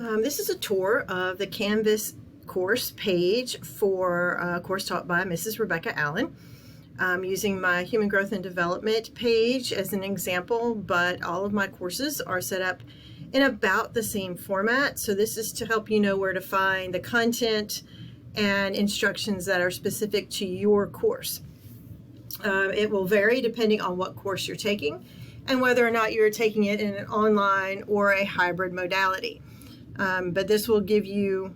This is a tour of the Canvas course page for a course taught by Mrs. Rebecca Allen. I'm using my Human Growth and Development page as an example, but all of my courses are set up in about the same format. So this is to help you know where to find the content and instructions that are specific to your course. It will vary depending on what course you're taking and whether or not you're taking it in an online or a hybrid modality. But this will give you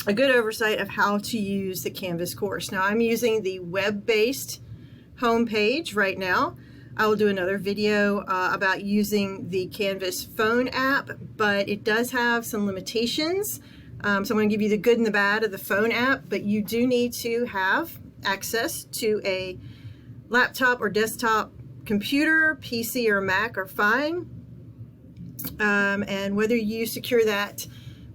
a good oversight of how to use the Canvas course. Now I'm using the web-based homepage right now. I will do another video about using the Canvas phone app, but it does have some limitations. So I'm going to give you the good and the bad of the phone app, but you do need to have access to a laptop or desktop computer. PC or Mac are fine. And whether you secure that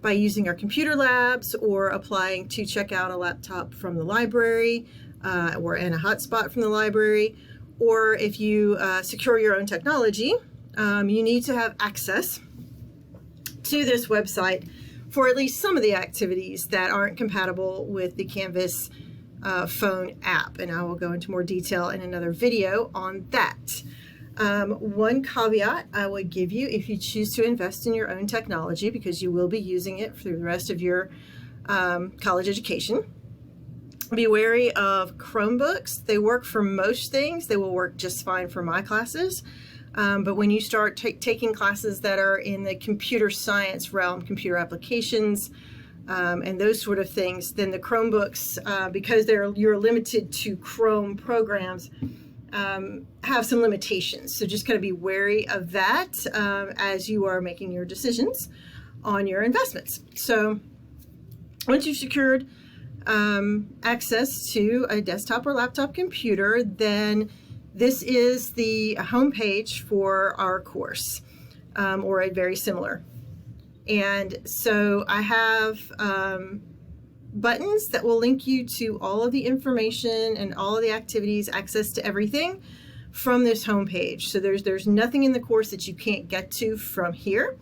by using our computer labs or applying to check out a laptop from the library or in a hotspot from the library, or if you secure your own technology, you need to have access to this website for at least some of the activities that aren't compatible with the Canvas phone app. And I will go into more detail in another video on that. One caveat I would give you if you choose to invest in your own technology, because you will be using it through the rest of your college education, be wary of Chromebooks. They work for most things. They will work just fine for my classes. But when you start taking classes that are in the computer science realm, computer applications, and those sort of things, then the Chromebooks, because you're limited to Chrome programs, have some limitations. So just kind of be wary of that as you are making your decisions on your investments. So once you've secured access to a desktop or laptop computer, then this is the homepage for our course, or a very similar. And so I have buttons that will link you to all of the information and all of the activities, access to everything from this homepage. So there's nothing in the course that you can't get to from here.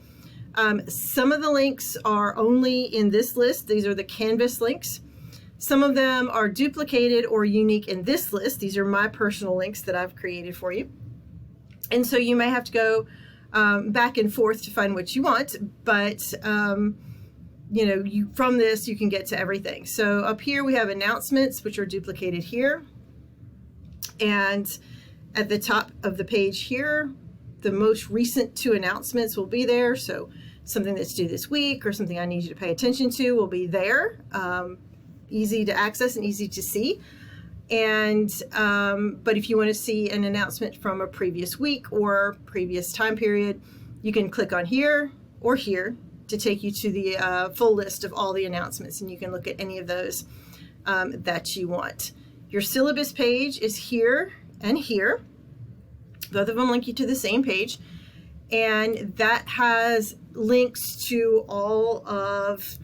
Some of the links are only in this list. These are the Canvas links. Some of them are duplicated or unique in this list. These are my personal links that I've created for you. And so you may have to go back and forth to find what you want, but you know, from this you can get to everything. So up here we have announcements, which are duplicated here, and at the top of the page here, the most recent 2 announcements will be there. So something that's due this week or something I need you to pay attention to will be there. Easy to access and easy to see. And but if you want to see an announcement from a previous week or previous time period, you can click on here or here to take you to the full list of all the announcements, and you can look at any of those that you want. Your syllabus page is here and here. Both of them link you to the same page, and that has links to all of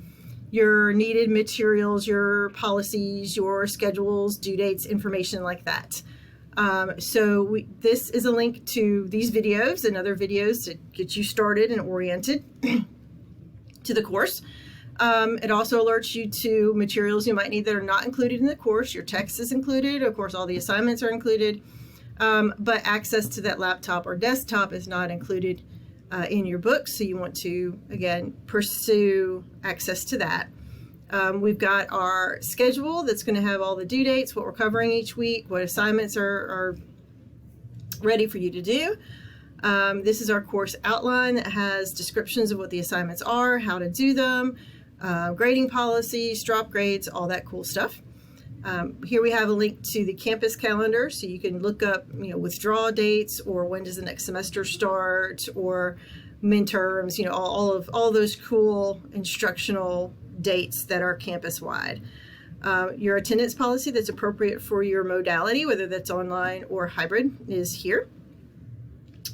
your needed materials, your policies, your schedules, due dates, information like that. So this is a link to these videos and other videos to get you started and oriented to the course. It also alerts you to materials you might need that are not included in the course. Your text is included. Of course, all the assignments are included, but access to that laptop or desktop is not included in your book. So you want to, again, pursue access to that. We've got our schedule that's going to have all the due dates, what we're covering each week, what assignments are ready for you to do. This is our course outline that has descriptions of what the assignments are, how to do them, grading policies, drop grades, all that cool stuff. Here we have a link to the campus calendar, so you can look up, withdrawal dates, or when does the next semester start, or midterms, all those cool instructional dates that are campus-wide. Your attendance policy that's appropriate for your modality, whether that's online or hybrid, is here.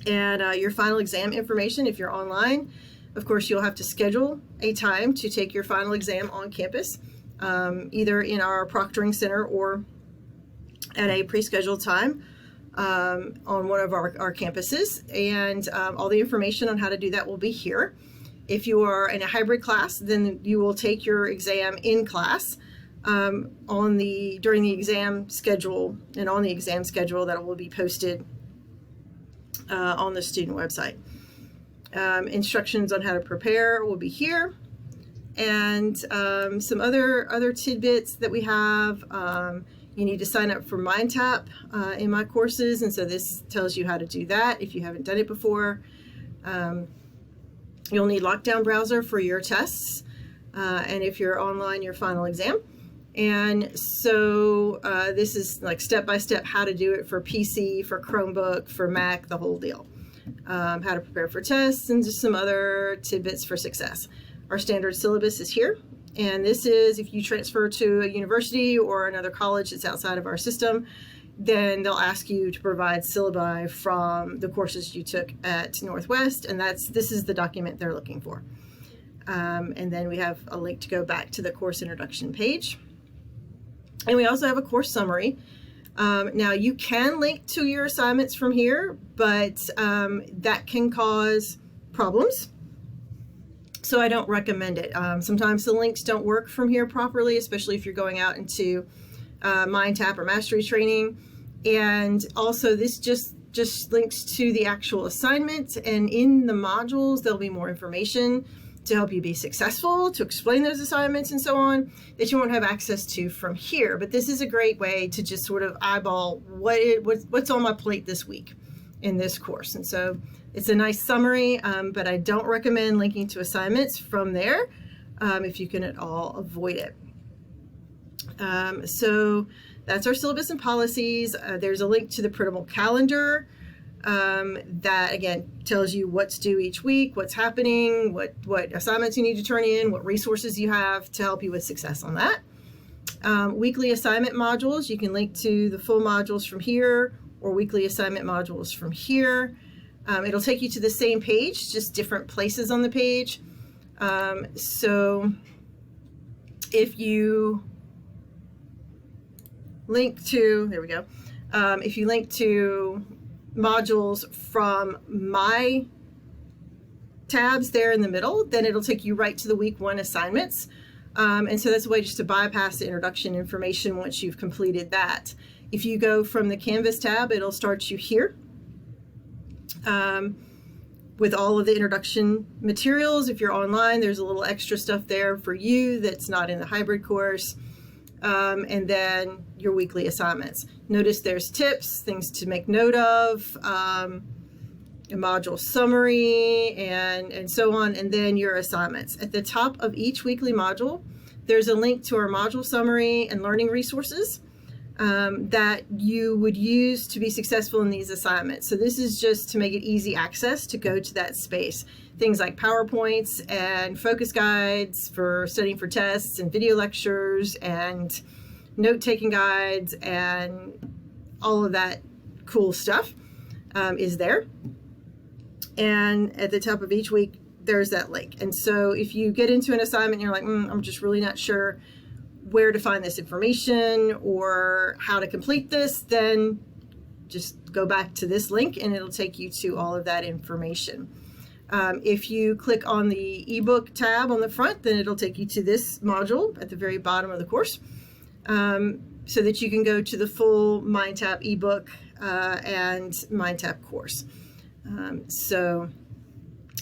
And your final exam information, if you're online, of course, you'll have to schedule a time to take your final exam on campus, either in our proctoring center or at a pre-scheduled time on one of our campuses. And all the information on how to do that will be here. If you are in a hybrid class, then you will take your exam in class during the exam schedule, and on the exam schedule that will be posted on the student website. Instructions on how to prepare will be here, and some other tidbits that we have. You need to sign up for MindTap in my courses, and so this tells you how to do that if you haven't done it before. You'll need Lockdown Browser for your tests, and if you're online, your final exam. And so this is like step-by-step how to do it for PC, for Chromebook, for Mac, the whole deal. How to prepare for tests, and just some other tidbits for success. Our standard syllabus is here, and this is if you transfer to a university or another college that's outside of our system, then they'll ask you to provide syllabi from the courses you took at Northwest, and this is the document they're looking for. And then we have a link to go back to the course introduction page. And we also have a course summary. Now you can link to your assignments from here, but that can cause problems. So I don't recommend it. Sometimes the links don't work from here properly, especially if you're going out into MindTap or Mastery training. And also this just links to the actual assignment, and in the modules there'll be more information to help you be successful, to explain those assignments and so on, that you won't have access to from here. But this is a great way to just sort of eyeball what's on my plate this week in this course. And so it's a nice summary, but I don't recommend linking to assignments from there if you can at all avoid it. So that's our syllabus and policies. There's a link to the printable calendar that again tells you what's due each week, what's happening, what assignments you need to turn in, what resources you have to help you with success on that. Weekly assignment modules, you can link to the full modules from here or weekly assignment modules from here. It'll take you to the same page, just different places on the page. So if you link to, there we go. If you link to modules from my tabs there in the middle, then it'll take you right to the week 1 assignments. And so that's a way just to bypass the introduction information once you've completed that. If you go from the Canvas tab, it'll start you here with all of the introduction materials. If you're online, there's a little extra stuff there for you that's not in the hybrid course. And then your weekly assignments. Notice there's tips, things to make note of, a module summary, and so on, and then your assignments. At the top of each weekly module, there's a link to our module summary and learning resources that you would use to be successful in these assignments. So this is just to make it easy access to go to that space. Things like PowerPoints and focus guides for studying for tests, and video lectures and note-taking guides, and all of that cool stuff is there. And at the top of each week, there's that link. And so if you get into an assignment and you're like, I'm just really not sure where to find this information or how to complete this, then just go back to this link and it'll take you to all of that information. If you click on the ebook tab on the front, then it'll take you to this module at the very bottom of the course, so that you can go to the full MindTap ebook and MindTap course. So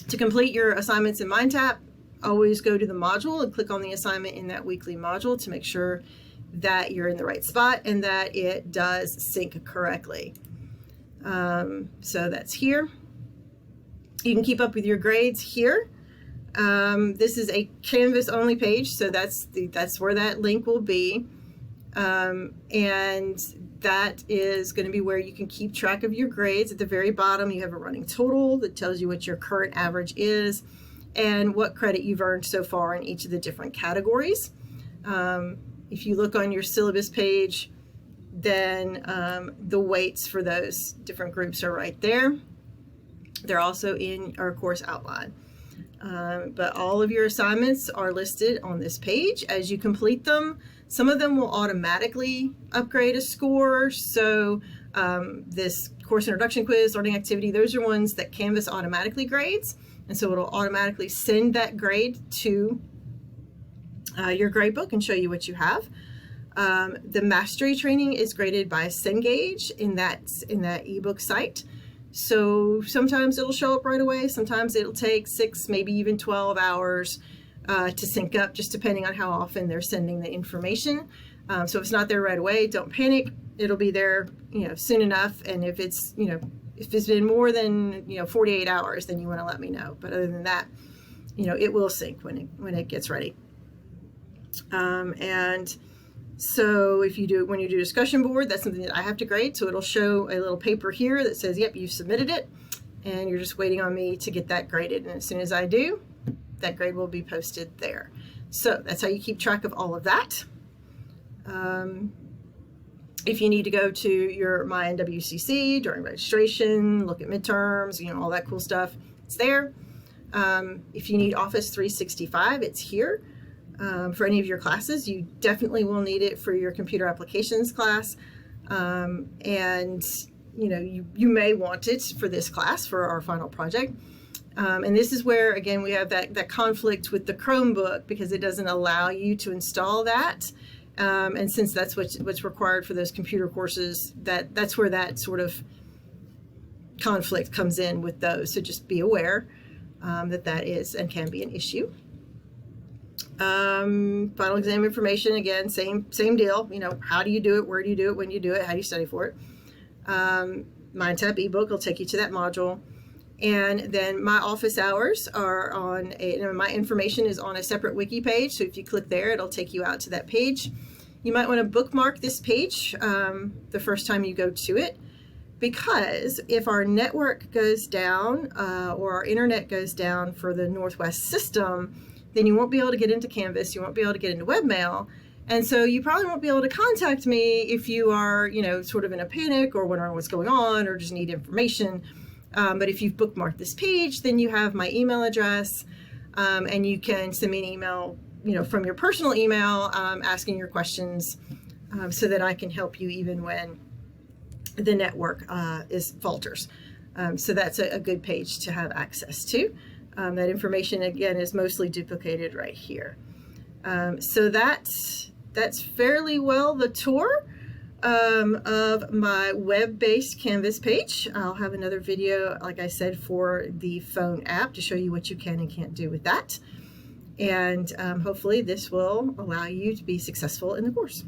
to complete your assignments in MindTap, always go to the module and click on the assignment in that weekly module to make sure that you're in the right spot and that it does sync correctly. So that's here. You can keep up with your grades here. This is a Canvas only page, so that's where that link will be. And that is going to be where you can keep track of your grades. At the very bottom, you have a running total that tells you what your current average is and what credit you've earned so far in each of the different categories. If you look on your syllabus page, then the weights for those different groups are right there. They're also in our course outline. But all of your assignments are listed on this page as you complete them. Some of them will automatically upgrade a score. So this course introduction quiz, learning activity, those are ones that Canvas automatically grades. And so it'll automatically send that grade to your grade book and show you what you have. The mastery training is graded by Cengage in that ebook site. So sometimes it'll show up right away. Sometimes it'll take 6, maybe even 12 hours to sync up, just depending on how often they're sending the information. So if it's not there right away, don't panic. It'll be there, soon enough. And if it's, if it's been more than 48 hours, then you want to let me know. But other than that, it will sync when it gets ready. And so if you do, when you do discussion board, that's something that I have to grade. So it'll show a little paper here that says, yep, you've submitted it, and you're just waiting on me to get that graded. And as soon as I do, that grade will be posted there. So that's how you keep track of all of that. If you need to go to your My NWCC during registration, look at midterms, all that cool stuff, it's there. If you need Office 365, it's here. For any of your classes, you definitely will need it for your computer applications class. And you may want it for this class for our final project. And this is where, again, we have that conflict with the Chromebook, because it doesn't allow you to install that. And since that's what's required for those computer courses, that's where that sort of conflict comes in with those. So just be aware that is and can be an issue. Final exam information, again, same deal. How do you do it? Where do you do it? When you do it? How do you study for it? MindTap ebook will take you to that module. And then my office hours are on my information is on a separate wiki page. So if you click there, it'll take you out to that page. You might want to bookmark this page the first time you go to it, because if our network goes down or our internet goes down for the Northwest system, then you won't be able to get into Canvas, you won't be able to get into webmail. And so you probably won't be able to contact me if you are, sort of in a panic or wondering what's going on or just need information. But if you've bookmarked this page, then you have my email address, and you can send me an email, from your personal email, asking your questions, so that I can help you even when the network falters. So that's a good page to have access to. That information, again, is mostly duplicated right here. So that's fairly well the tour of my web-based Canvas page. I'll have another video, like I said, for the phone app to show you what you can and can't do with that. And hopefully this will allow you to be successful in the course.